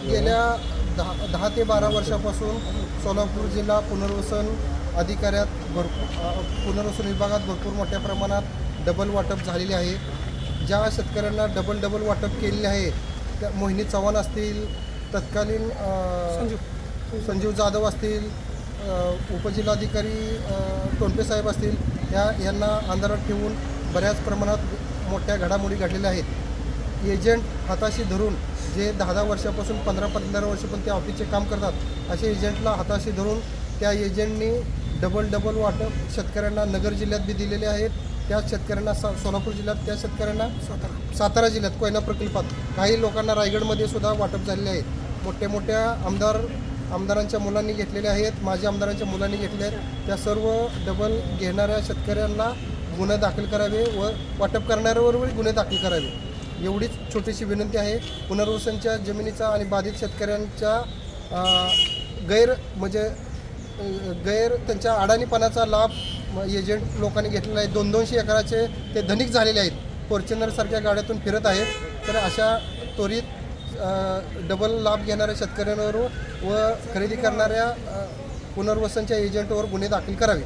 गेल्या 10 ते 12 वर्षापासून सोलापूर जिल्हा पुनर्वसन अधिकाऱ्यात पुनर्वसन विभागात भरपूर मोठ्या प्रमाणात डबल वाटप झालेले आहे. ज्या शेतकऱ्यांना डबल वाटप केलेले आहे त्या मोहिनी चव्हाण असतील, तत्कालीन संजीव जाधव असतील, उपजिल्हाधिकारी टोनपे साहेब असतील, यांना अंधारात ठेवून बऱ्याच प्रमाणात मोठ्या घडामोडी घडलेल्या आहेत. एजंट हाताशी धरून जे 10 वर्षापासून 15 वर्षापासून त्या ऑफिसचे काम करतात असे एजंटला हाताशी धरून त्या एजंटनी डबल वाटप शेतकऱ्यांना नगर जिल्ह्यात बी दिलेले आहेत. त्या शेतकऱ्यांना सोलापूर जिल्ह्यात, त्या शेतकऱ्यांना सातारा जिल्ह्यात कोयना प्रकल्पात, काही लोकांना रायगडमध्ये सुद्धा वाटप झालेले आहेत. मोठ्या आमदारांच्या मुलांनी घेतलेले आहेत, माजी आमदारांच्या मुलांनी घेतले आहेत. त्या सर्व डबल घेणाऱ्या शेतकऱ्यांना गुन्हे दाखल करावे व वाटप करणाऱ्यावरही गुन्हे दाखल करावे एवढीच छोटीशी विनंती आहे. पुनर्वसनच्या जमिनीचा आणि बाधित शेतकऱ्यांच्या गैर त्यांच्या अडाणीपणाचा लाभ एजंट लोकांनी घेतलेला आहे. 200 एकराचे ते धनिक झालेले आहेत, फॉर्च्युनरसारख्या गाड्यातून फिरत आहेत. तर अशा त्वरित डबल लाभ घेणाऱ्या शेतकऱ्यांवर व खरेदी करणाऱ्या पुनर्वसनच्या एजंटवर गुन्हे दाखल करावे.